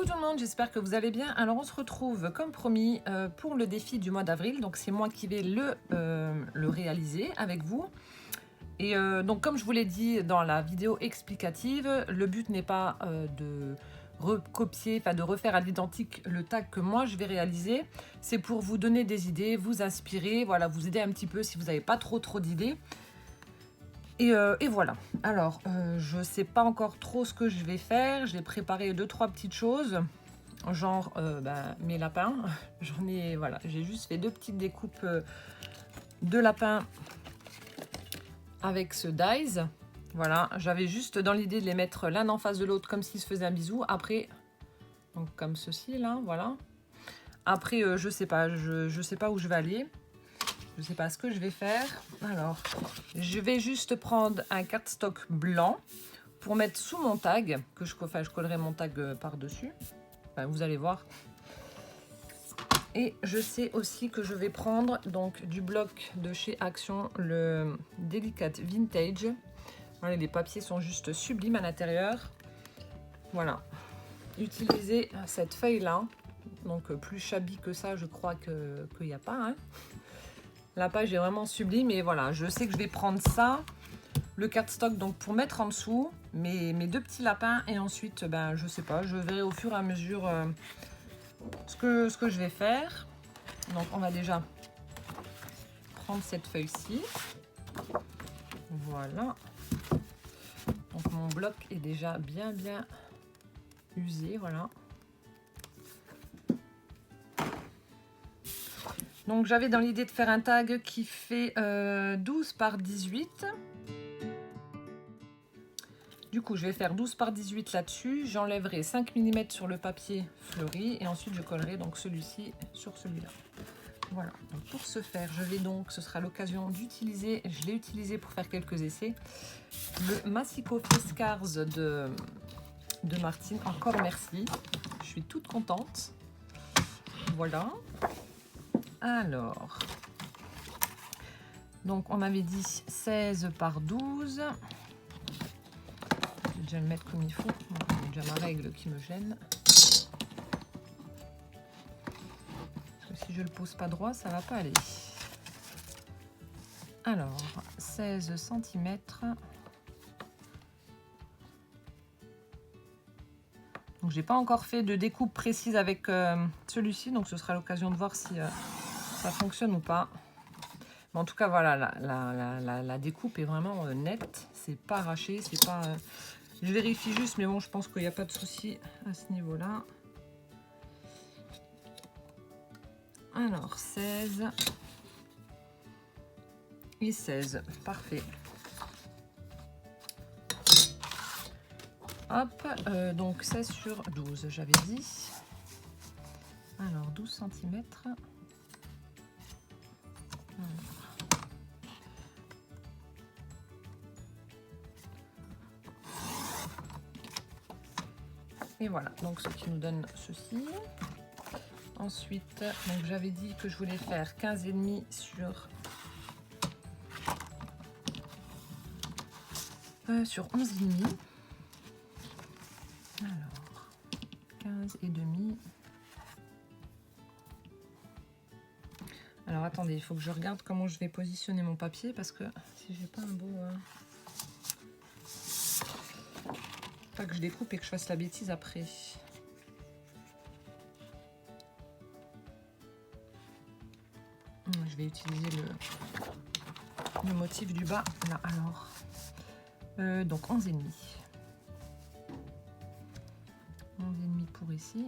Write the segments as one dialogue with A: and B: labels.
A: Coucou tout le monde, j'espère que vous allez bien. Alors on se retrouve comme promis pour le défi du mois d'avril. Donc c'est moi qui vais le réaliser avec vous. Et donc comme je vous l'ai dit dans la vidéo explicative, le but n'est pas de recopier, enfin de refaire à l'identique le tag que moi je vais réaliser. C'est pour vous donner des idées, vous inspirer, voilà, vous aider un petit peu si vous n'avez pas trop d'idées. Et voilà. Alors, je ne sais pas encore trop ce que je vais faire. J'ai préparé 2-3 petites choses, genre mes lapins. J'en ai, voilà, j'ai juste fait 2 petites découpes de lapins avec ce dies. Voilà, j'avais juste dans l'idée de les mettre l'un en face de l'autre comme s'ils se faisaient un bisou. Après, donc comme ceci là, voilà. Après, je sais pas où je vais aller. Je ne sais pas ce que je vais faire. Alors, je vais juste prendre un cardstock blanc pour mettre sous mon tag, que je collerai mon tag par-dessus. Enfin, vous allez voir. Et je sais aussi que je vais prendre donc du bloc de chez Action, le Delicate Vintage. Voilà, les papiers sont juste sublimes à l'intérieur. Voilà. Utiliser cette feuille-là. Donc, plus shabby que ça, je crois qu'il n'y a pas. Hein. La page est vraiment sublime et voilà, je sais que je vais prendre ça, le cardstock donc pour mettre en dessous mes 2 petits lapins et ensuite je sais pas, je verrai au fur et à mesure ce que je vais faire. Donc on va déjà prendre cette feuille-ci. Voilà. Donc mon bloc est déjà bien usé, voilà. Donc j'avais dans l'idée de faire un tag qui fait 12 par 18. Du coup, je vais faire 12 par 18 là-dessus. J'enlèverai 5 mm sur le papier fleuri et ensuite je collerai donc celui-ci sur celui-là. Voilà. Donc pour ce faire, ce sera l'occasion d'utiliser, je l'ai utilisé pour faire quelques essais, le Massico Fescars de Martine. Encore merci. Je suis toute contente. Voilà. Alors, donc on avait dit 16 par 12. Je vais déjà le mettre comme il faut. J'ai déjà ma règle qui me gêne. Parce que si je le pose pas droit, ça va pas aller. Alors, 16 cm. Donc j'ai pas encore fait de découpe précise avec celui-ci, donc ce sera l'occasion de voir si ça fonctionne ou pas. Mais en tout cas, voilà, la découpe est vraiment nette. C'est pas arraché, c'est pas... Je vérifie juste, mais bon, je pense qu'il n'y a pas de souci à ce niveau-là. Alors, 16 et 16. Parfait. Hop, donc 16 sur 12, j'avais dit. Alors, 12 cm. Et voilà, donc ce qui nous donne ceci. Ensuite, donc j'avais dit que je voulais faire 15,5 sur 11,5. Alors, 15,5. Alors attendez, il faut que je regarde comment je vais positionner mon papier parce que si j'ai pas un beau... Pas que je découpe et que je fasse la bêtise après. Je vais utiliser le motif du bas là alors. Donc 11,5. 11,5 pour ici.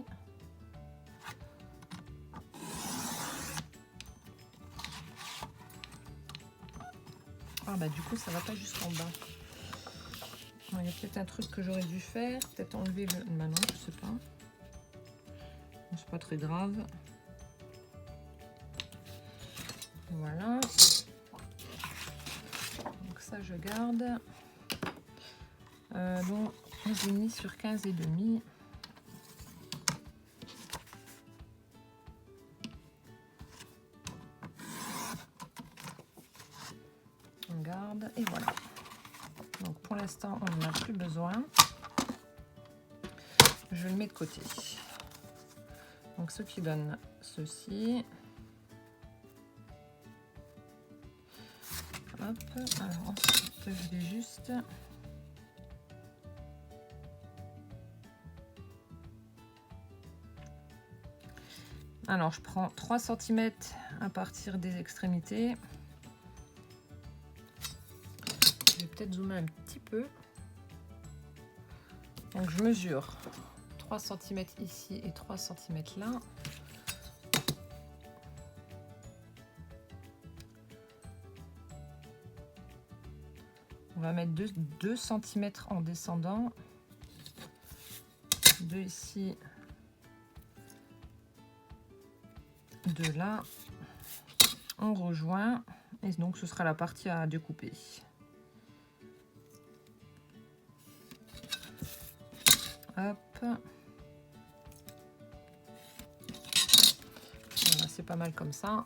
A: Ah bah du coup ça va pas jusqu'en bas. Il y a peut-être un truc que j'aurais dû faire, peut-être enlever le... Bah non, je sais pas. C'est pas très grave. Voilà. Donc ça je garde. Donc 11,5 sur 15,5. On garde et voilà. Donc pour l'instant on n'en a plus besoin. je le mets de côté. Donc ce qui donne ceci. Hop, alors ensuite je vais juste alors je prends 3 cm à partir des extrémités. Je vais peut-être zoomer un petit peu. Donc je mesure 3 cm ici et 3 cm là. On va mettre 2 cm en descendant. 2 ici. 2 là. On rejoint. Et donc ce sera la partie à découper. Hop. Voilà, c'est pas mal comme ça.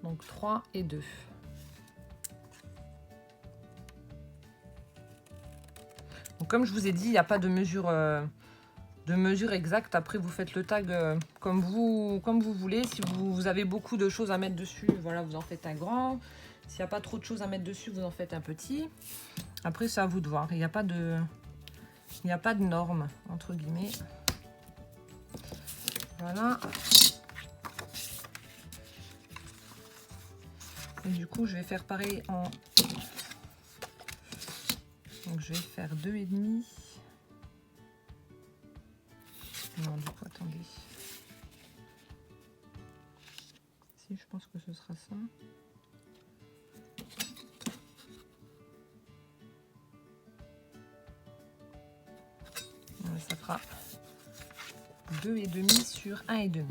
A: Donc 3 et 2. Donc comme je vous ai dit, il n'y a pas de mesure exacte. Après, vous faites le tag comme vous voulez. Si vous avez beaucoup de choses à mettre dessus, voilà, vous en faites un grand. S'il n'y a pas trop de choses à mettre dessus, vous en faites un petit. Après, c'est à vous de voir. Il n'y a pas de norme, entre guillemets. Voilà. Et du coup, je vais faire pareil en... Donc, je vais faire 2,5. Non, du coup, attendez. Si, je pense que ce sera ça. Ça fera 2,5 sur 1,5.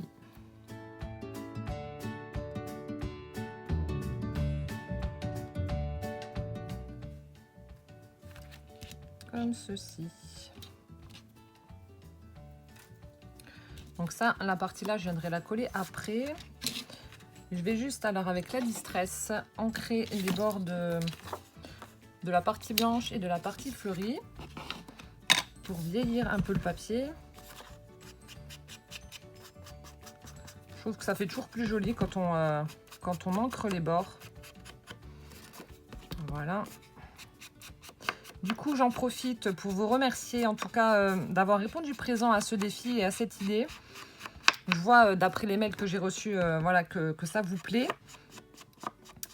A: Comme ceci. Donc ça, la partie là, je viendrai la coller après. Je vais juste, alors avec la Distress, ancrer les bords de la partie blanche et de la partie fleurie pour vieillir un peu le papier. Je trouve que ça fait toujours plus joli quand on ancre les bords. Voilà. Du coup, j'en profite pour vous remercier en tout cas d'avoir répondu présent à ce défi et à cette idée. Je vois d'après les mails que j'ai reçus voilà, que ça vous plaît.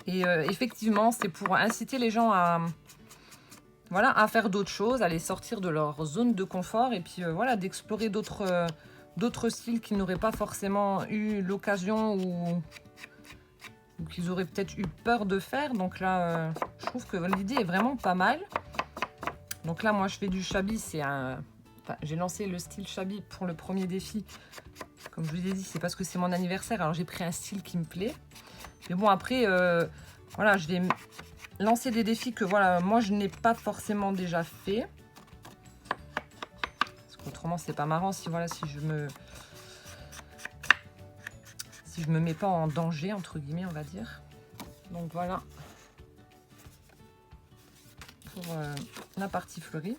A: Et effectivement, c'est pour inciter les gens voilà, à faire d'autres choses, à les sortir de leur zone de confort et puis voilà, d'explorer d'autres styles qu'ils n'auraient pas forcément eu l'occasion ou qu'ils auraient peut-être eu peur de faire. Donc là, je trouve que l'idée est vraiment pas mal. Donc là, moi, je fais du shabby. Enfin, j'ai lancé le style shabby pour le premier défi. Comme je vous ai dit, c'est parce que c'est mon anniversaire. Alors, j'ai pris un style qui me plaît. Mais bon, après, voilà, je vais lancer des défis que, voilà, moi, je n'ai pas forcément déjà fait. Parce qu'autrement, c'est pas marrant si, voilà, si je me mets pas en danger, entre guillemets, on va dire. Donc, voilà. Pour la partie fleurie.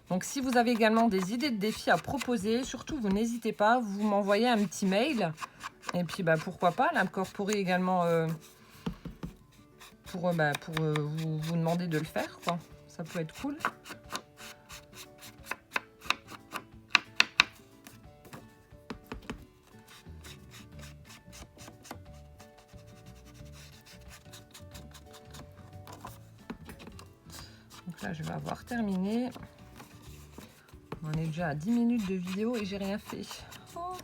A: Donc si vous avez également des idées de défis à proposer, surtout vous n'hésitez pas, vous m'envoyez un petit mail. Et puis bah, pourquoi pas l'incorporer également pour vous demander de le faire, quoi. Ça peut être cool. Donc là je vais avoir terminé. On est déjà à 10 minutes de vidéo et j'ai rien fait. Oh.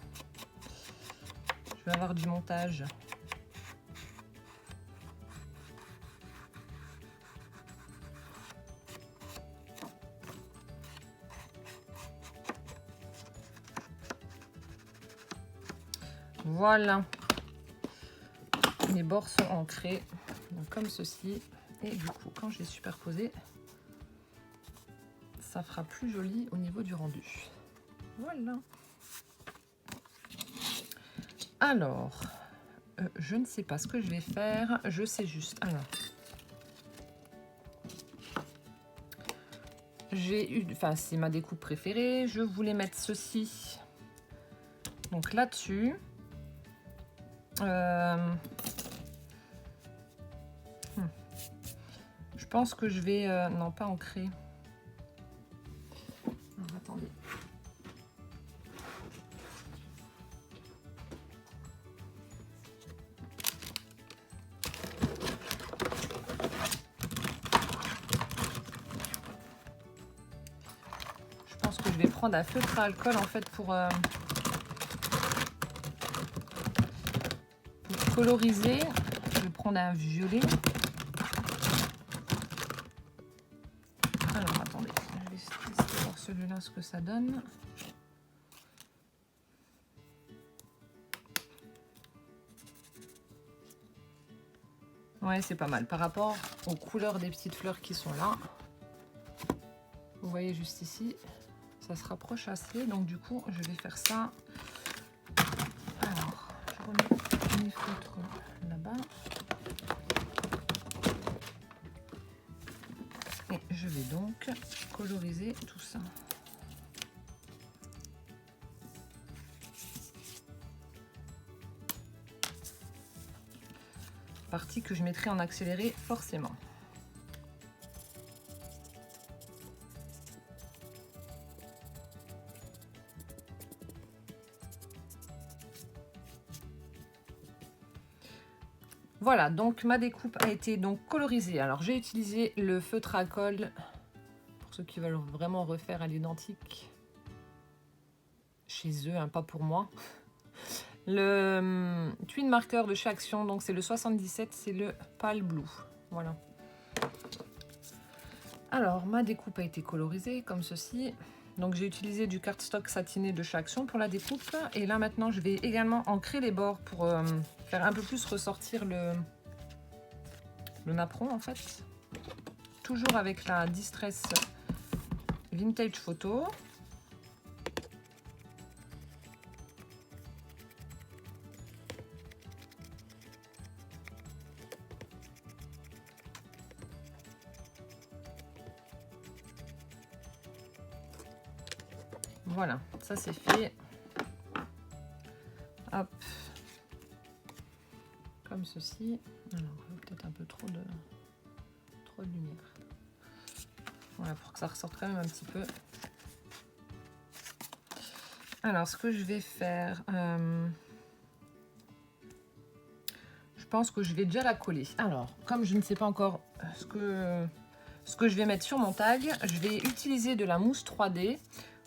A: Je vais avoir du montage. Voilà. Les bords sont ancrés, donc comme ceci. Et du coup, quand je les superposer, ça fera plus joli au niveau du rendu. Voilà. Alors, je ne sais pas ce que je vais faire. Je sais juste. Alors, enfin c'est ma découpe préférée, je voulais mettre ceci donc là-dessus. Je pense que je vais non pas ancrer. Alors, attendez. Je pense que je vais prendre un feutre à alcool en fait pour coloriser. Je vais prendre un violet. Alors attendez, je vais tester voir celui-là ce que ça donne. Ouais, c'est pas mal par rapport aux couleurs des petites fleurs qui sont là. Vous voyez juste ici, ça se rapproche assez. Donc du coup, je vais faire ça. Alors, je remets mes feutres là-bas. Et je vais donc coloriser tout ça. Partie que je mettrai en accéléré forcément. Voilà, donc ma découpe a été donc colorisée. Alors j'ai utilisé le feutre à colle pour ceux qui veulent vraiment refaire à l'identique chez eux, hein, pas pour moi. Le twin marker de chez Action, donc c'est le 77, c'est le Pale Blue. Voilà. Alors ma découpe a été colorisée comme ceci. Donc j'ai utilisé du cardstock satiné de chez Action pour la découpe. Et là maintenant je vais également ancrer les bords pour faire un peu plus ressortir le napperon en fait. Toujours avec la Distress Vintage Photo. Voilà, ça c'est fait. Hop. Comme ceci. Alors, peut-être un peu trop de lumière. Voilà, pour que ça ressorte quand même un petit peu. Alors, ce que je vais faire... je pense que je vais déjà la coller. Alors, comme je ne sais pas encore ce que je vais mettre sur mon tag, je vais utiliser de la mousse 3D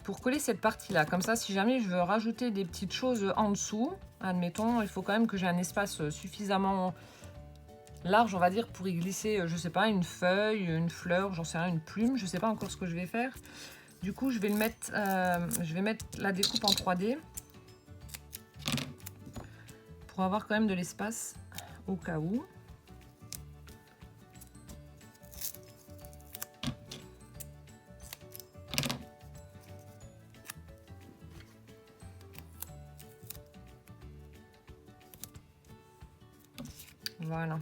A: pour coller cette partie-là. Comme ça, si jamais je veux rajouter des petites choses en dessous, admettons, il faut quand même que j'ai un espace suffisamment large, on va dire, pour y glisser, je sais pas, une feuille, une fleur, j'en sais rien, une plume. Je sais pas encore ce que je vais faire. Du coup, je vais mettre la découpe en 3D pour avoir quand même de l'espace au cas où. Voilà.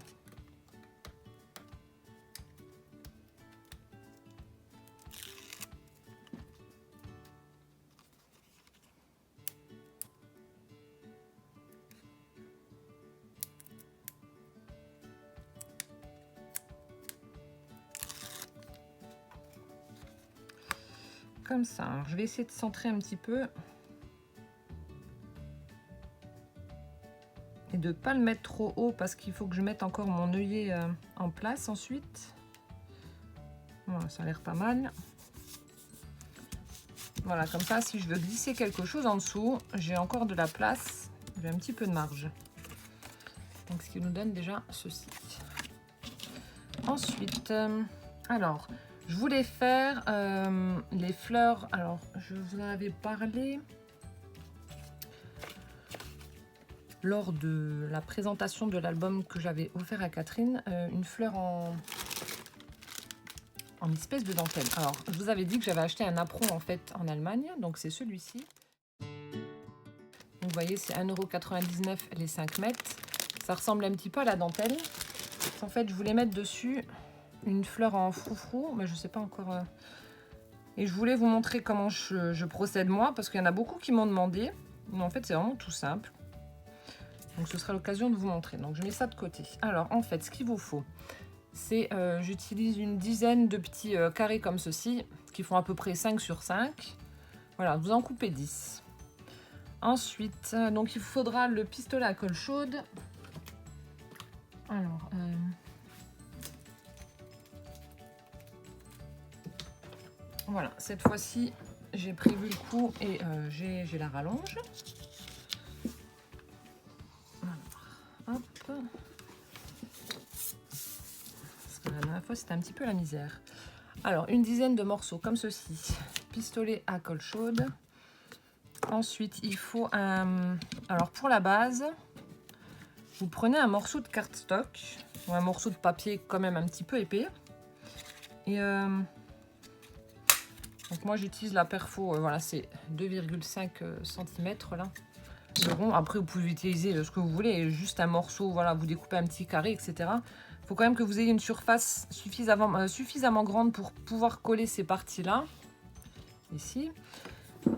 A: Comme ça. Alors, je vais essayer de centrer un petit peu. Et de ne pas le mettre trop haut parce qu'il faut que je mette encore mon œillet en place ensuite. Voilà, ça a l'air pas mal. Voilà, comme ça, si je veux glisser quelque chose en dessous, j'ai encore de la place. J'ai un petit peu de marge. Donc, ce qui nous donne déjà ceci. Ensuite, alors, je voulais faire les fleurs. Alors, je vous en avais parlé lors de la présentation de l'album que j'avais offert à Catherine, une fleur en espèce de dentelle. Alors, je vous avais dit que j'avais acheté un apron en fait en Allemagne, donc c'est celui-ci. Vous voyez, c'est 1,99 € les 5 mètres. Ça ressemble un petit peu à la dentelle. En fait, je voulais mettre dessus une fleur en froufrou, mais je sais pas encore Et je voulais vous montrer comment je procède moi, parce qu'il y en a beaucoup qui m'ont demandé. Mais en fait, c'est vraiment tout simple. Donc ce sera l'occasion de vous montrer. Donc je mets ça de côté. Alors en fait, ce qu'il vous faut, c'est j'utilise une dizaine de petits carrés comme ceci, qui font à peu près 5 sur 5. Voilà, vous en coupez 10. Ensuite, donc il vous faudra le pistolet à colle chaude. Alors, voilà, cette fois-ci, j'ai prévu le coup et j'ai la rallonge. Alors, hop. Parce que la dernière fois, c'était un petit peu la misère. Alors, une dizaine de morceaux comme ceci. Pistolet à colle chaude. Ensuite, il faut un... Alors, pour la base, vous prenez un morceau de cardstock ou un morceau de papier quand même un petit peu épais. Et donc moi, j'utilise la perfo, voilà, c'est 2,5 cm là. Le rond. Après, vous pouvez utiliser ce que vous voulez, juste un morceau, voilà, vous découpez un petit carré, etc. Il faut quand même que vous ayez une surface suffisamment grande pour pouvoir coller ces parties-là, ici.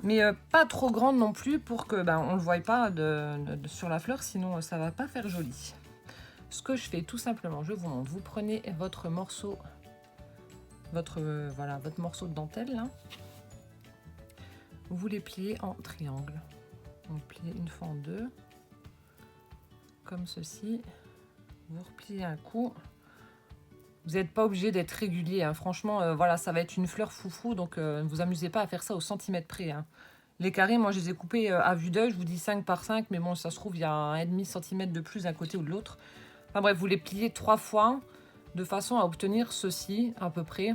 A: Mais pas trop grande non plus pour que on ne le voie pas sur la fleur, sinon ça va pas faire joli. Ce que je fais tout simplement, je vous montre. Vous prenez votre morceau, votre morceau de dentelle là. Vous les pliez en triangle. Vous pliez une fois en deux, comme ceci. Vous repliez un coup. Vous n'êtes pas obligé d'être régulier, hein. Franchement, voilà, ça va être une fleur foufou, donc ne vous amusez pas à faire ça au centimètre près, hein. Les carrés, moi, je les ai coupés à vue d'œil, je vous dis 5 par 5, mais bon, ça se trouve, il y a 1,5 cm de plus d'un côté ou de l'autre. Enfin bref, vous les pliez 3 fois, de façon à obtenir ceci, à peu près.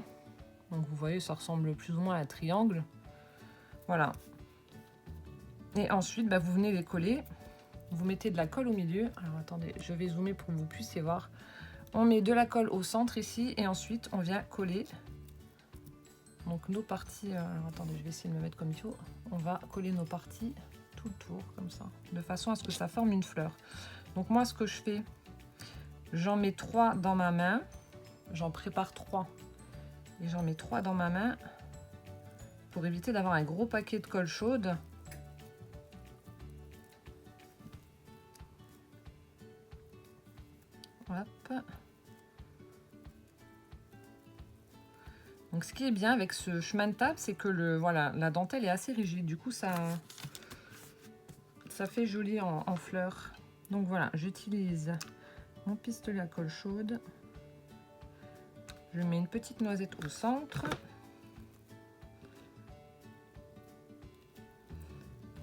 A: Donc vous voyez, ça ressemble plus ou moins à un triangle. Voilà. Et ensuite, vous venez les coller. Vous mettez de la colle au milieu. Alors attendez, je vais zoomer pour que vous puissiez voir. On met de la colle au centre ici et ensuite on vient coller. Donc nos parties, alors attendez, je vais essayer de me mettre comme il faut. On va coller nos parties tout le tour comme ça, de façon à ce que ça forme une fleur. Donc moi ce que je fais, j'en mets 3 dans ma main. J'en prépare 3 et j'en mets 3 dans ma main pour éviter d'avoir un gros paquet de colle chaude. Hop. Donc ce qui est bien avec ce chemin de table, c'est que la dentelle est assez rigide. Du coup, ça fait joli en fleurs. Donc voilà, j'utilise mon pistolet à colle chaude. Je mets une petite noisette au centre.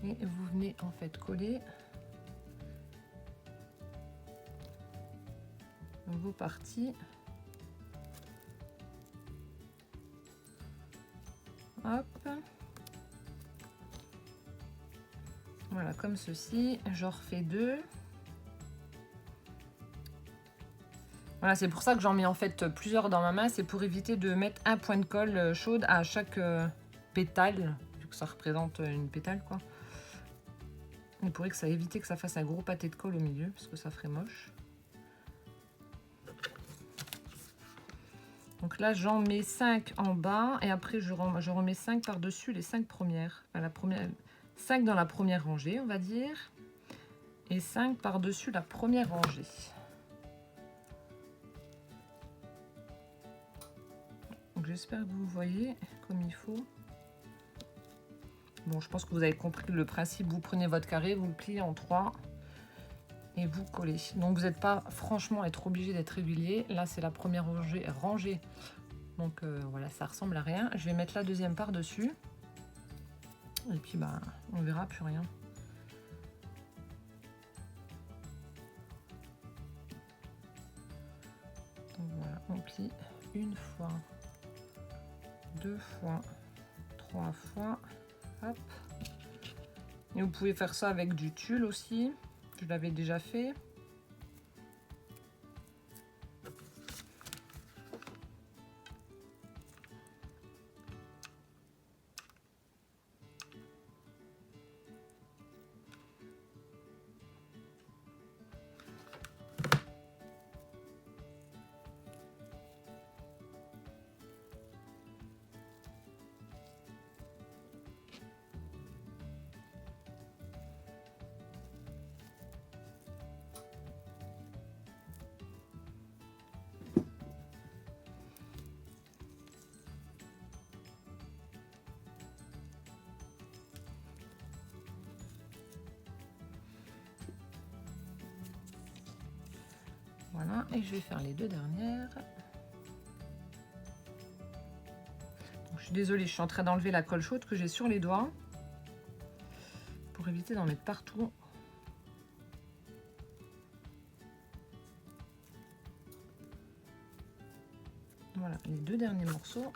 A: Et vous venez en fait coller vos parties. Hop. Voilà, comme ceci. J'en refais 2. Voilà, c'est pour ça que j'en mets en fait plusieurs dans ma main. C'est pour éviter de mettre un point de colle chaude à chaque pétale, vu que ça représente une pétale, quoi. Et pour éviter que ça fasse un gros pâté de colle au milieu, parce que ça ferait moche. Donc là, j'en mets 5 en bas et après, je remets 5 par-dessus les 5 premières. Enfin, 5 dans la première rangée, on va dire. Et 5 par-dessus la première rangée. Donc j'espère que vous voyez comme il faut. Bon, je pense que vous avez compris le principe. Vous prenez votre carré, vous le pliez en 3 et vous collez. Donc vous n'êtes pas franchement être obligé d'être régulier. Là, c'est la première rangée. Donc voilà, ça ressemble à rien. Je vais mettre la deuxième par-dessus. Et puis on verra plus rien. Donc voilà, on plie une fois, 2 fois, 3 fois. Hop. Et vous pouvez faire ça avec du tulle aussi. Je l'avais déjà fait. Voilà, et je vais faire les 2 dernières. Donc, je suis désolée, je suis en train d'enlever la colle chaude que j'ai sur les doigts pour éviter d'en mettre partout. Voilà, les 2 derniers morceaux.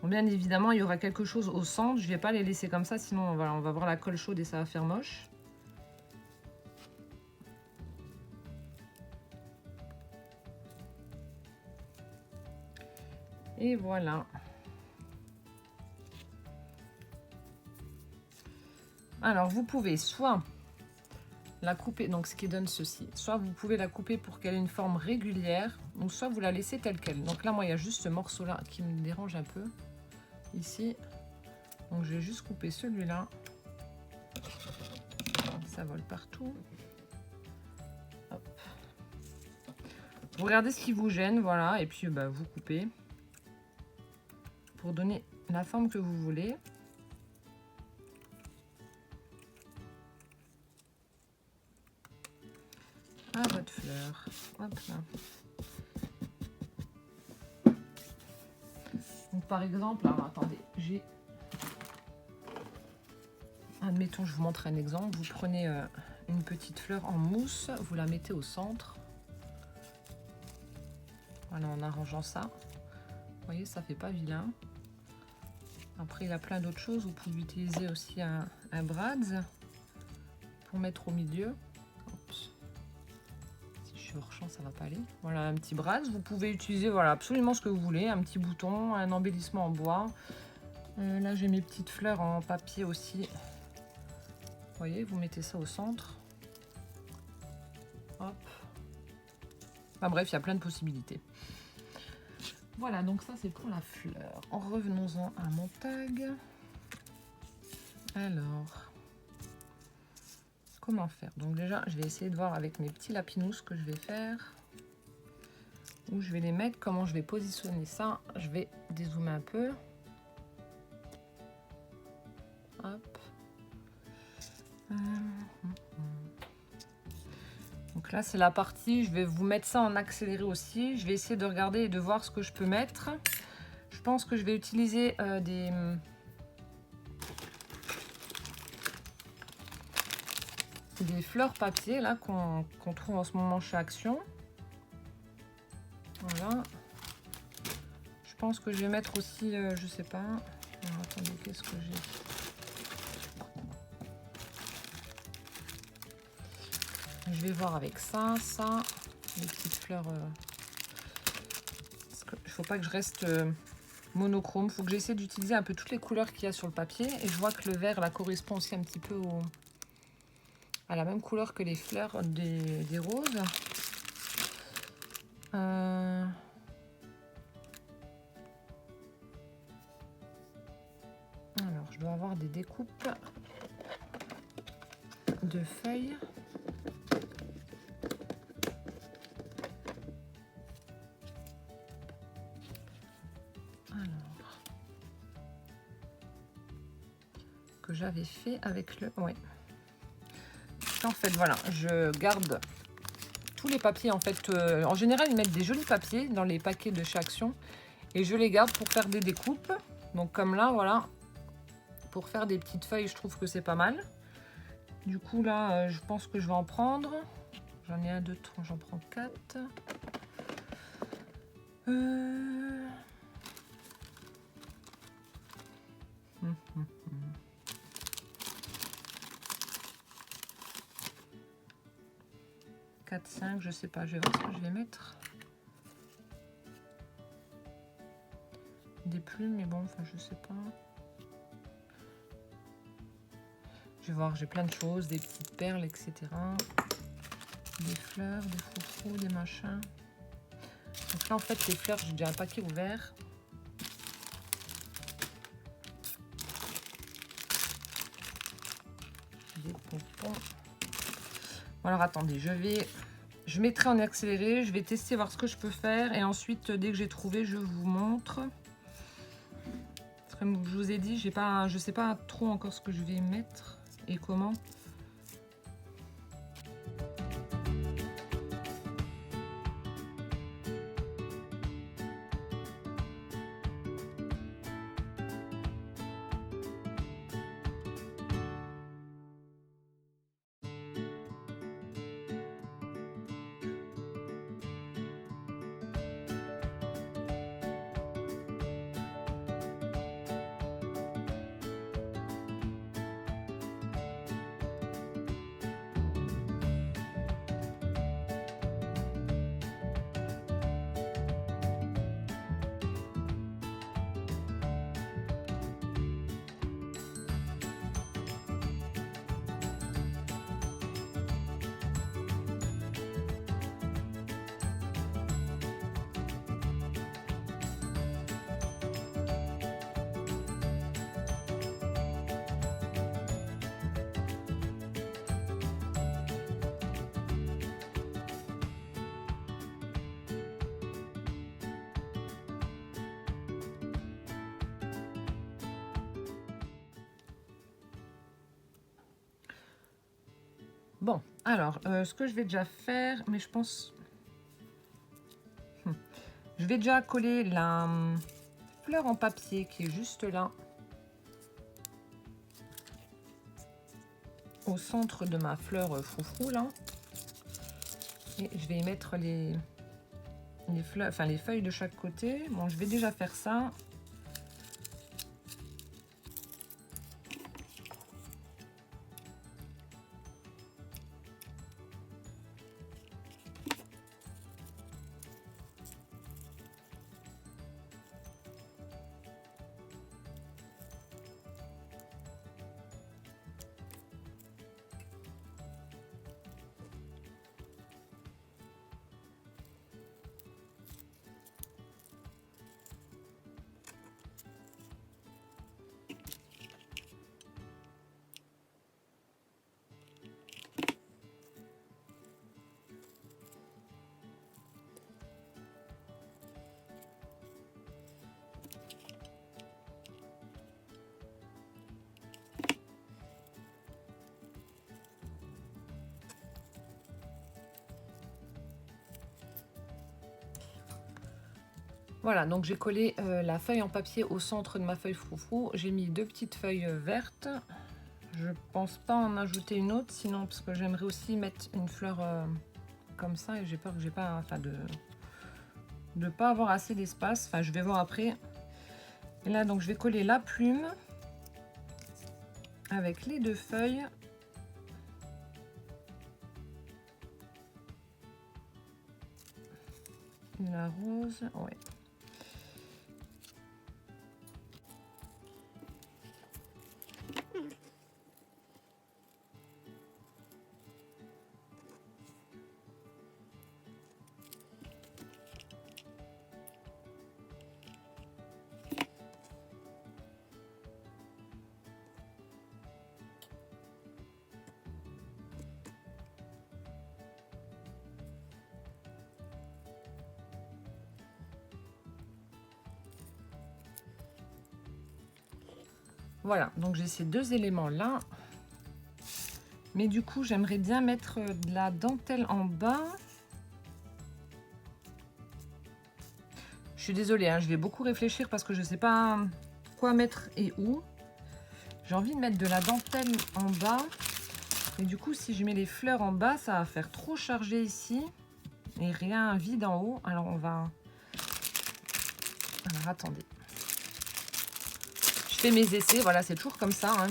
A: Bon, bien évidemment, il y aura quelque chose au centre. Je ne vais pas les laisser comme ça, sinon voilà, on va avoir la colle chaude et ça va faire moche. Et voilà. Alors, vous pouvez soit la couper, donc ce qui donne ceci, soit vous pouvez la couper pour qu'elle ait une forme régulière, ou soit vous la laissez telle qu'elle. Donc là, moi, il y a juste ce morceau-là qui me dérange un peu, ici. Donc, je vais juste couper celui-là. Ça vole partout. Hop. Vous regardez ce qui vous gêne, voilà, et puis bah, vous coupez pour donner la forme que vous voulez. À votre fleur. Hop là. Donc par exemple, alors attendez, j'ai... Admettons, je vous montre un exemple. Vous prenez une petite fleur en mousse, vous la mettez au centre. Voilà, en arrangeant ça. Vous voyez, ça fait pas vilain. Après, il y a plein d'autres choses. Vous pouvez utiliser aussi un brads pour mettre au milieu. Oups. Si je suis hors champ, ça va pas aller. Voilà, un petit brads. Vous pouvez utiliser voilà, absolument ce que vous voulez. Un petit bouton, un embellissement en bois. Là, j'ai mes petites fleurs en papier aussi. Vous voyez, vous mettez ça au centre. Hop. Enfin bref, il y a plein de possibilités. Voilà, donc ça c'est pour la fleur. En revenons-en à mon tag. Alors, comment faire? Donc déjà, je vais essayer de voir avec mes petits lapinous ce que je vais faire. Où je vais les mettre, comment je vais positionner ça. Je vais dézoomer un peu. Hop. Donc là, c'est la partie, je vais vous mettre ça en accéléré aussi. Je vais essayer de regarder et de voir ce que je peux mettre. Je pense que je vais utiliser des fleurs papier là qu'on trouve en ce moment chez Action. Voilà. Je pense que je vais mettre aussi, je sais pas. Alors, attendez, qu'est-ce que j'ai? Je vais voir avec ça, les petites fleurs. Parce que il faut pas que je reste monochrome. Il faut que j'essaie d'utiliser un peu toutes les couleurs qu'il y a sur le papier. Et je vois que le vert là correspond aussi un petit peu à la même couleur que les fleurs des roses. Alors, je dois avoir des découpes de feuilles. Que j'avais fait avec le... Ouais. En fait, voilà, je garde tous les papiers. En fait, en général, ils mettent des jolis papiers dans les paquets de chez Action. Et je les garde pour faire des découpes. Donc comme là, voilà. Pour faire des petites feuilles, je trouve que c'est pas mal. Du coup, là, je pense que je vais en prendre. J'en ai 1, 2, 3, j'en prends 4. 4, 5, je sais pas, je vais voir ce que je vais mettre. Des plumes, mais bon, enfin, je sais pas. Je vais voir, j'ai plein de choses, des petites perles, etc. Des fleurs, des froufrous, des machins. Donc là, en fait, les fleurs, j'ai déjà un paquet ouvert. Des pompons. Bon, alors, attendez, je mettrai en accéléré, je vais tester, voir ce que je peux faire. Et ensuite, dès que j'ai trouvé, je vous montre. Comme je vous ai dit, je sais pas trop encore ce que je vais mettre et comment. Bon, alors, ce que je vais déjà faire, mais je pense... Je vais déjà coller la fleur en papier qui est juste là, au centre de ma fleur froufrou, là. Et je vais y mettre les fleurs, enfin les feuilles de chaque côté. Bon, je vais déjà faire ça. Voilà, donc j'ai collé la feuille en papier au centre de ma feuille froufrou. J'ai mis 2 petites feuilles vertes. Je pense pas en ajouter une autre, sinon parce que j'aimerais aussi mettre une fleur comme ça et j'ai peur que j'ai pas, enfin de pas avoir assez d'espace. Enfin, je vais voir après. Et là, donc je vais coller la plume avec les 2 feuilles. La rose, ouais. Voilà, donc j'ai ces 2 éléments là. Mais du coup, j'aimerais bien mettre de la dentelle en bas. Je suis désolée, hein, je vais beaucoup réfléchir parce que je ne sais pas quoi mettre et où. J'ai envie de mettre de la dentelle en bas. Et du coup, si je mets les fleurs en bas, ça va faire trop chargé ici. Et rien vide en haut. Alors, on va... Alors, attendez. Je fais mes essais, voilà, c'est toujours comme ça. Hein.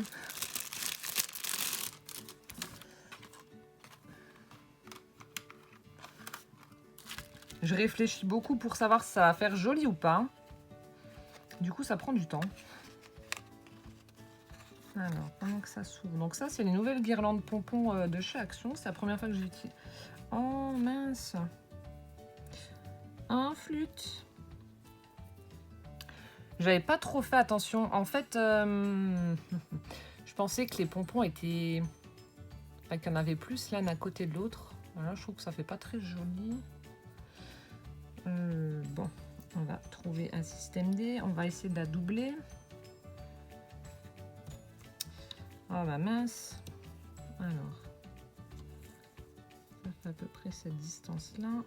A: Je réfléchis beaucoup pour savoir si ça va faire joli ou pas. Du coup, ça prend du temps. Alors, pendant que ça s'ouvre. Donc ça, c'est les nouvelles guirlandes pompons de chez Action. C'est la première fois que je l'utilise. Oh, mince. Un flûte. J'avais pas trop fait attention. En fait, je pensais que les pompons étaient... Enfin, qu'il y en avait plus l'un à côté de l'autre. Voilà, je trouve que ça fait pas très joli. Bon, on va trouver un système D. On va essayer de la doubler. Oh bah mince. Alors, ça fait à peu près cette distance-là.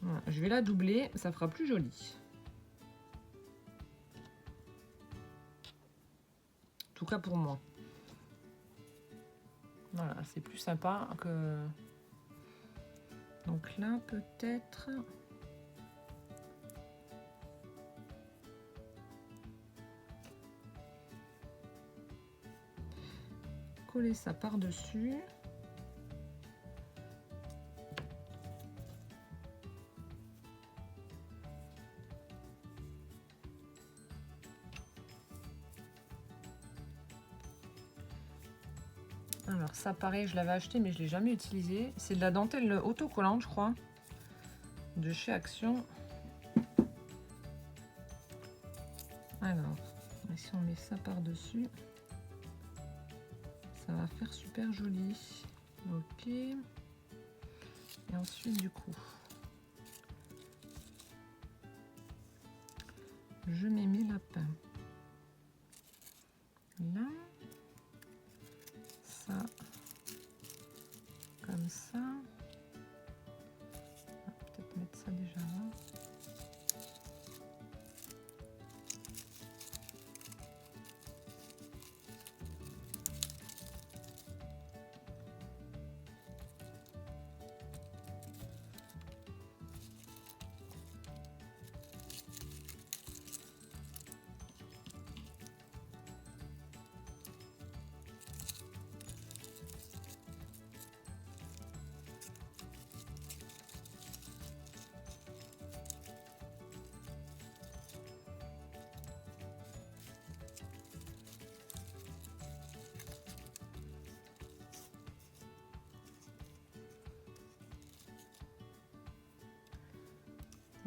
A: Voilà, je vais la doubler, ça fera plus joli. En tout cas pour moi. Voilà, c'est plus sympa que... Donc là, peut-être... Coller ça par-dessus. Alors ça pareil, je l'avais acheté mais je l'ai jamais utilisé. C'est de la dentelle autocollante je crois. De chez Action. Alors, si on met ça par-dessus, ça va faire super joli. Ok. Et ensuite du coup, je mets mes lapins là. Ça, comme ça. On va peut-être mettre ça déjà là.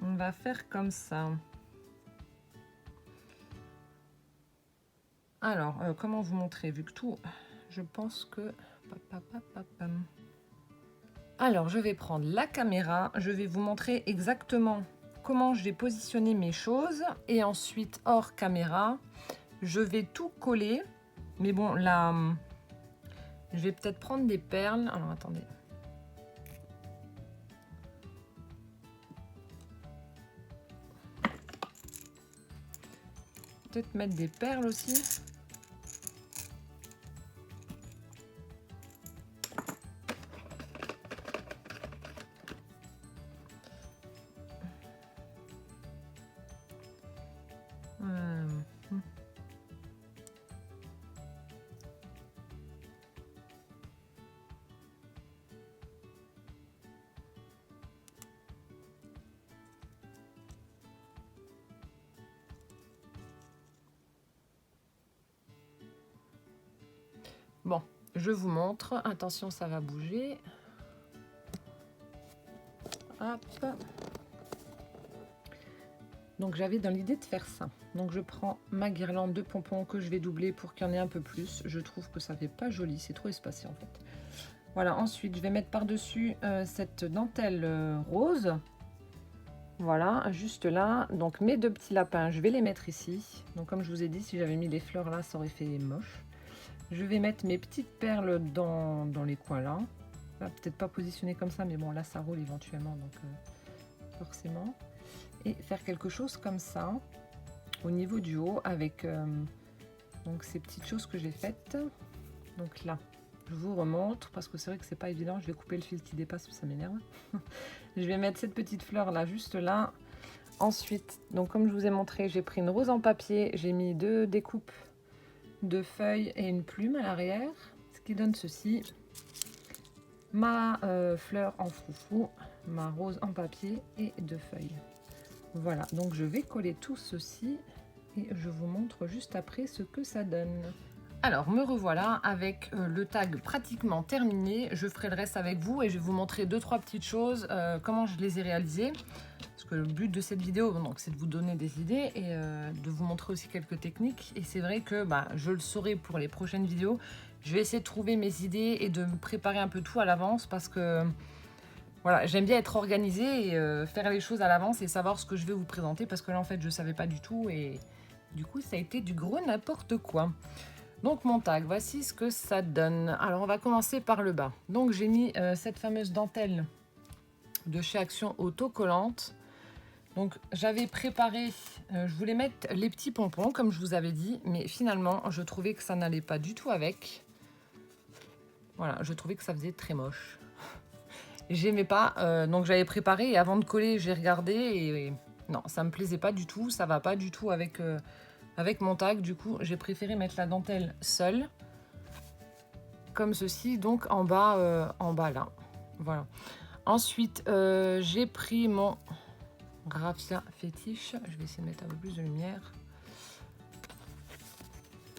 A: On va faire comme ça. Alors, comment vous montrer? Vu que tout, je pense que... Alors, je vais prendre la caméra. Je vais vous montrer exactement comment je vais positionner mes choses. Et ensuite, hors caméra, je vais tout coller. Mais bon, là, je vais peut-être prendre des perles. Alors, attendez. Peut-être mettre des perles aussi. Bon, je vous montre. Attention, ça va bouger. Hop. Donc j'avais dans l'idée de faire ça. Donc je prends ma guirlande de pompons que je vais doubler pour qu'il y en ait un peu plus. Je trouve que ça fait pas joli, c'est trop espacé en fait. Voilà, ensuite je vais mettre par-dessus cette dentelle rose. Voilà, juste là. Donc mes deux petits lapins, je vais les mettre ici. Donc comme je vous ai dit, si j'avais mis les fleurs là, ça aurait fait moche. Je vais mettre mes petites perles dans les coins là. Peut-être pas positionner comme ça, mais bon là ça roule éventuellement, donc forcément. Et faire quelque chose comme ça au niveau du haut avec donc ces petites choses que j'ai faites. Donc là, je vous remontre parce que c'est vrai que c'est pas évident. Je vais couper le fil qui dépasse, ça m'énerve. Je vais mettre cette petite fleur là, juste là. Ensuite, donc comme je vous ai montré, j'ai pris une rose en papier, j'ai mis deux découpes de feuilles et une plume à l'arrière, ce qui donne ceci. Ma fleur en froufrou, ma rose en papier et deux feuilles. Voilà, donc je vais coller tout ceci et je vous montre juste après ce que ça donne. Alors, me revoilà avec le tag pratiquement terminé. Je ferai le reste avec vous et je vais vous montrer 2-3 petites choses, comment je les ai réalisées. Parce que le but de cette vidéo, c'est de vous donner des idées et de vous montrer aussi quelques techniques. Et c'est vrai que je le saurai pour les prochaines vidéos. Je vais essayer de trouver mes idées et de me préparer un peu tout à l'avance parce que voilà, j'aime bien être organisée et faire les choses à l'avance et savoir ce que je vais vous présenter parce que là en fait je ne savais pas du tout et Du coup, ça a été du gros n'importe quoi. Donc mon tag, voici ce que ça donne. Alors on va commencer par le bas. Donc j'ai mis cette fameuse dentelle de chez Action autocollante. Donc j'avais préparé, je voulais mettre les petits pompons comme je vous avais dit, mais finalement je trouvais que ça n'allait pas du tout avec. Voilà, je trouvais que ça faisait très moche. J'aimais pas, donc j'avais préparé et avant de coller j'ai regardé et non, ça me plaisait pas du tout, ça va pas du tout avec, avec mon tag. Du coup j'ai préféré mettre la dentelle seule, comme ceci, donc en bas là, voilà. Ensuite j'ai pris mon raffia fétiche, je vais essayer de mettre un peu plus de lumière.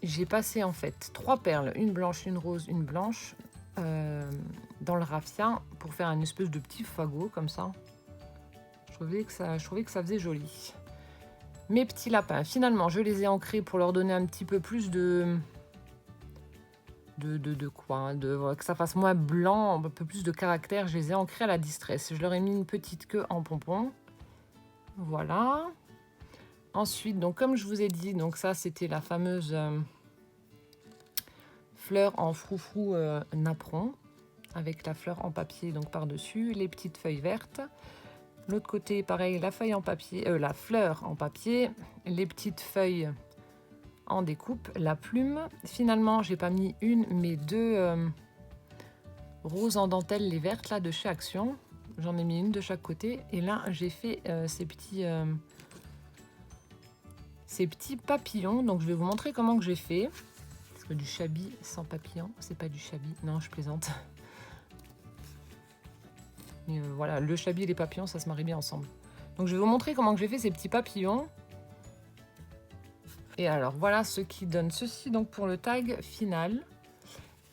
A: J'ai passé en fait 3 perles, une blanche, une rose, une blanche, dans le raffia pour faire une espèce de petit fagot comme ça. Je trouvais que ça faisait joli. Mes petits lapins, finalement, je les ai ancrés pour leur donner un petit peu plus de quoi, hein, que ça fasse moins blanc, un peu plus de caractère. Je les ai ancrés à la distress. Je leur ai mis une petite queue en pompon. Voilà. Ensuite, donc comme je vous ai dit, donc ça c'était la fameuse fleur en froufrou napperon avec la fleur en papier donc par-dessus, les petites feuilles vertes. L'autre côté, pareil, la feuille en papier, la fleur en papier, les petites feuilles en découpe, la plume. Finalement, j'ai pas mis une, mais 2 roses en dentelle, les vertes là de chez Action. J'en ai mis une de chaque côté. Et là, j'ai fait ces petits papillons. Donc, je vais vous montrer comment que j'ai fait. Parce que du chabi sans papillon, c'est pas du chabi. Non, je plaisante. Mais voilà, le chabi et les papillons, ça se marie bien ensemble. Donc, je vais vous montrer comment que j'ai fait ces petits papillons. Et alors, voilà ce qui donne ceci donc pour le tag final.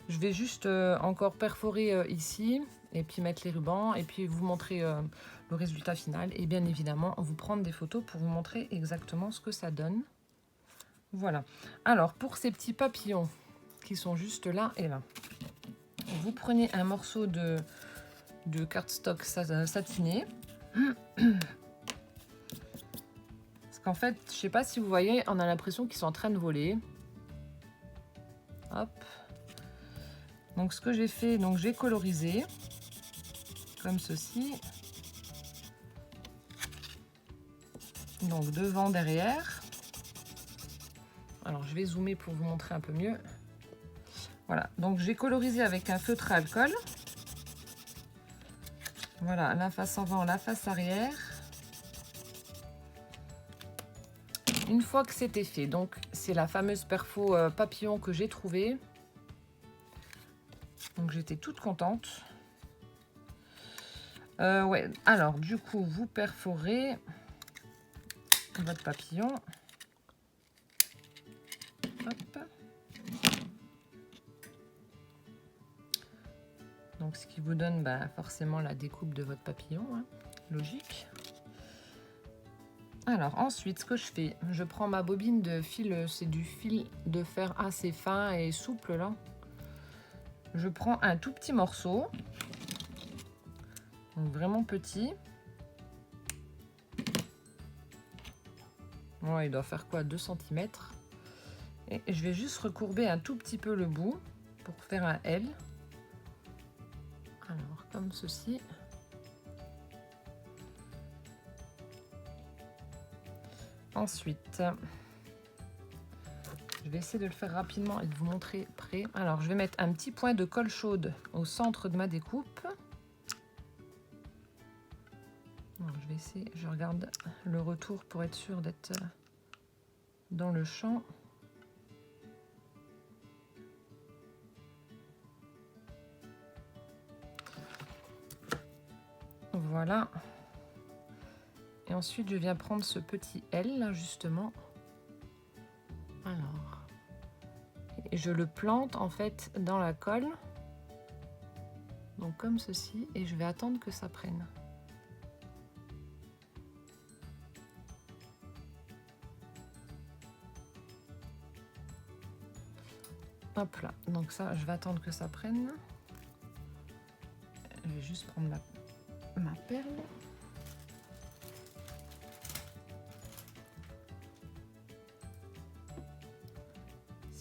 A: Je vais juste encore perforer ici et puis mettre les rubans et puis vous montrer le résultat final et bien évidemment vous prendre des photos pour vous montrer exactement ce que ça donne. Voilà. Alors, pour ces petits papillons qui sont juste là et là, vous prenez un morceau de cardstock satiné. Parce qu'en fait, je sais pas si vous voyez, on a l'impression qu'ils sont en train de voler. Hop. Donc ce que j'ai fait, donc j'ai colorisé comme ceci. Donc devant, derrière. Alors je vais zoomer pour vous montrer un peu mieux. Voilà, donc j'ai colorisé avec un feutre à alcool. Voilà, la face avant, la face arrière. Une fois que c'était fait, donc c'est la fameuse perfo papillon que j'ai trouvée. Donc j'étais toute contente. Ouais, alors du coup, vous perforez votre papillon. Hop. Donc ce qui vous donne forcément la découpe de votre papillon, hein, logique. Alors ensuite, ce que je fais, je prends ma bobine de fil, c'est du fil de fer assez fin et souple là. Je prends un tout petit morceau, donc vraiment petit. Ouais, il doit faire quoi, 2 cm. Et je vais juste recourber un tout petit peu le bout pour faire un L. Alors comme ceci. Ensuite, je vais essayer de le faire rapidement et de vous montrer près. Alors, je vais mettre un petit point de colle chaude au centre de ma découpe. Alors, je vais essayer, je regarde le retour pour être sûr d'être dans le champ. Voilà. Et ensuite, je viens prendre ce petit L, là, justement. Alors. Et je le plante, en fait, dans la colle. Donc, comme ceci. Et je vais attendre que ça prenne. Hop là. Donc ça, je vais attendre que ça prenne. Je vais juste prendre ma perle.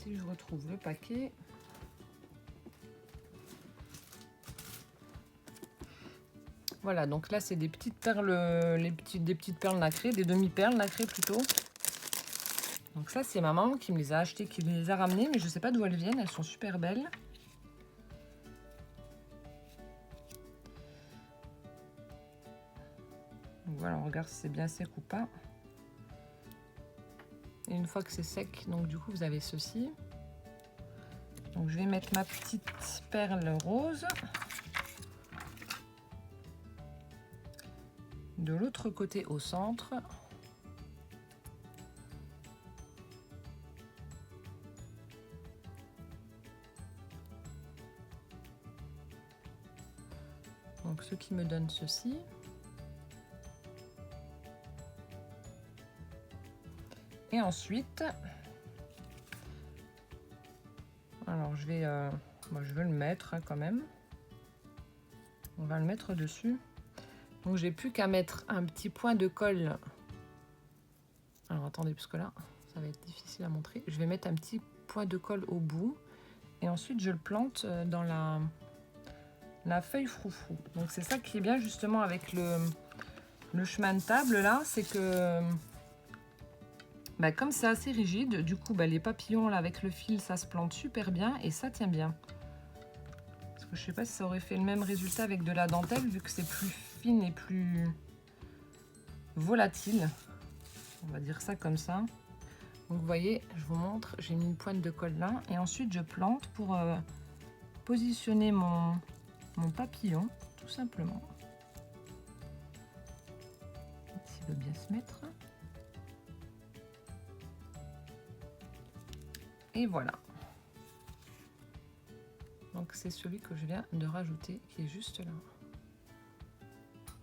A: si je retrouve le paquet. Voilà, donc là c'est des petites perles, des petites perles nacrées, des demi-perles nacrées plutôt. Donc ça c'est ma maman qui me les a achetées, qui me les a ramenées, mais je sais pas d'où elles viennent, elles sont super belles. Donc voilà, on regarde si c'est bien sec ou pas. Et une fois que c'est sec, donc du coup vous avez ceci. Donc je vais mettre ma petite perle rose. De l'autre côté au centre. Donc ce qui me donne ceci. Et ensuite, alors je vais le mettre hein, quand même. On va le mettre dessus. Donc j'ai plus qu'à mettre un petit point de colle. Alors attendez, parce que là, ça va être difficile à montrer. Je vais mettre un petit point de colle au bout. Et ensuite, je le plante dans la feuille froufrou. Donc c'est ça qui est bien justement avec le chemin de table là, c'est que bah, comme c'est assez rigide, du coup bah, les papillons là avec le fil, ça se plante super bien et ça tient bien. Parce que je sais pas si ça aurait fait le même résultat avec de la dentelle vu que c'est plus fine et plus volatile. On va dire ça comme ça. Donc vous voyez, je vous montre, j'ai mis une pointe de colle là et ensuite je plante pour positionner mon papillon tout simplement. S'il veut bien se mettre. Et voilà. Donc c'est celui que je viens de rajouter qui est juste là.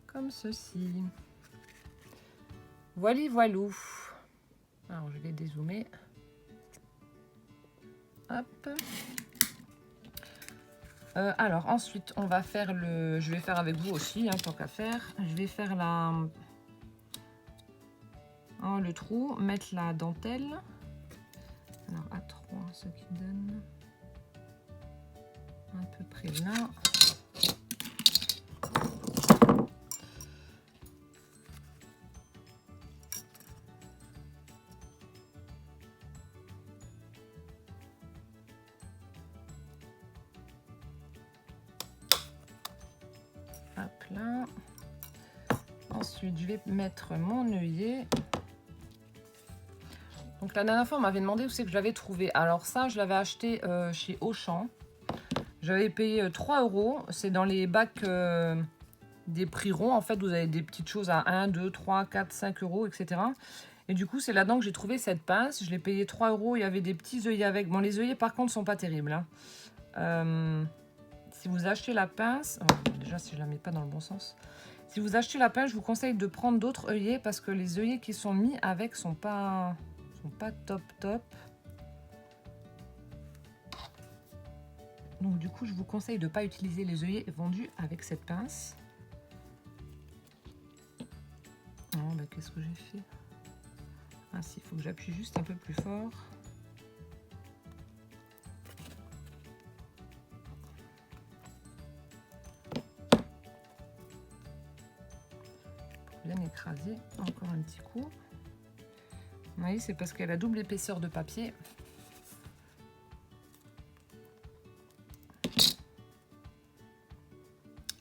A: Comme ceci. Voili voilou. Alors je vais dézoomer. Hop. Alors ensuite on va faire je vais faire avec vous aussi, hein, tant qu'à faire. Je vais faire le trou, mettre la dentelle. Alors à 3, ce qui donne à peu près là. Hop là. Ensuite, je vais mettre mon œillet. Donc la dernière fois, on m'avait demandé où c'est que je l'avais trouvé. Alors ça, je l'avais acheté chez Auchan. J'avais payé 3 €. C'est dans les bacs des prix ronds. En fait, vous avez des petites choses à 1, 2, 3, 4, 5 €, etc. Et du coup, c'est là-dedans que j'ai trouvé cette pince. Je l'ai payé 3 €. Il y avait des petits œillets avec. Bon, les œillets, par contre, sont pas terribles. Hein. Si vous achetez la pince... Oh, déjà, si je la mets pas dans le bon sens. Si vous achetez la pince, je vous conseille de prendre d'autres œillets parce que les œillets qui sont mis avec sont pas top. Donc du coup, je vous conseille de ne pas utiliser les œillets vendus avec cette pince. Oh, bah, qu'est-ce que j'ai fait? Ah si, il faut que j'appuie juste un peu plus fort. Pour bien écraser, encore un petit coup. Vous voyez, c'est parce qu'elle a double épaisseur de papier.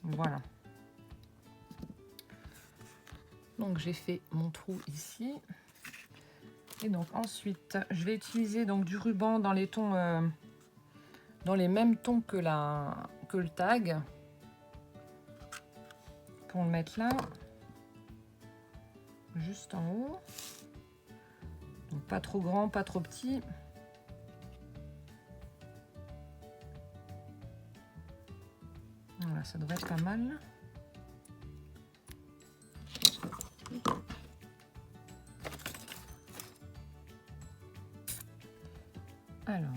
A: Voilà. Donc j'ai fait mon trou ici. Et donc ensuite, je vais utiliser donc du ruban dans les tons, dans les mêmes tons que le tag, pour le mettre là, juste en haut. Donc pas trop grand, pas trop petit. Voilà, ça devrait être pas mal. Alors,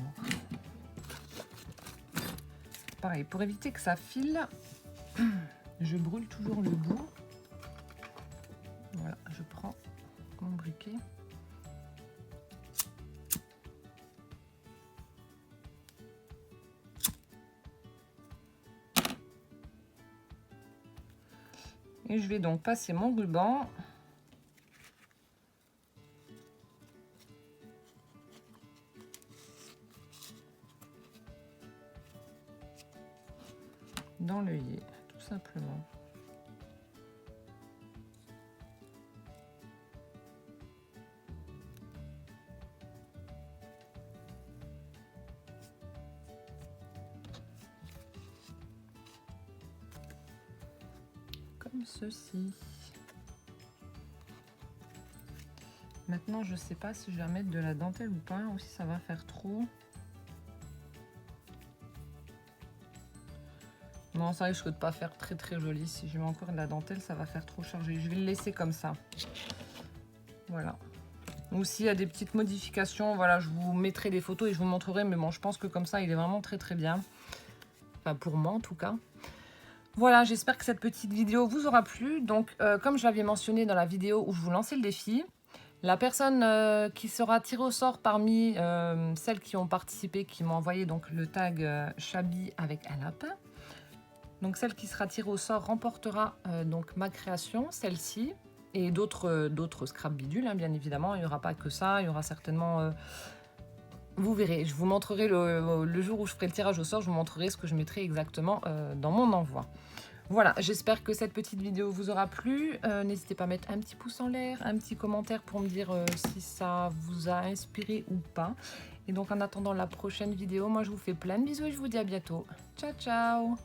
A: pareil, pour éviter que ça file, je brûle toujours le bout. Voilà, je prends mon briquet. Et je vais donc passer mon ruban dans l'œillet, tout simplement. Comme ceci. Maintenant, je sais pas si je vais mettre de la dentelle ou pas, ou si ça va faire trop. Non, ça risque de pas faire très joli. Si je mets encore de la dentelle, ça va faire trop chargé. Je vais le laisser comme ça. Voilà. Ou s'il y a des petites modifications, voilà, je vous mettrai des photos et je vous montrerai. Mais bon, je pense que comme ça, il est vraiment très bien. Enfin, pour moi en tout cas. Voilà, j'espère que cette petite vidéo vous aura plu. Donc, comme je l'avais mentionné dans la vidéo où je vous lançais le défi, la personne qui sera tirée au sort parmi celles qui ont participé, qui m'ont envoyé donc le tag Chabi avec un lapin. Donc celle qui sera tirée au sort remportera donc ma création, celle-ci, et d'autres scrap bidules, hein, bien évidemment. Il n'y aura pas que ça, il y aura certainement... vous verrez, je vous montrerai le jour où je ferai le tirage au sort, je vous montrerai ce que je mettrai exactement dans mon envoi. Voilà, j'espère que cette petite vidéo vous aura plu. N'hésitez pas à mettre un petit pouce en l'air, un petit commentaire pour me dire si ça vous a inspiré ou pas. Et donc en attendant la prochaine vidéo, moi je vous fais plein de bisous et je vous dis à bientôt. Ciao, ciao!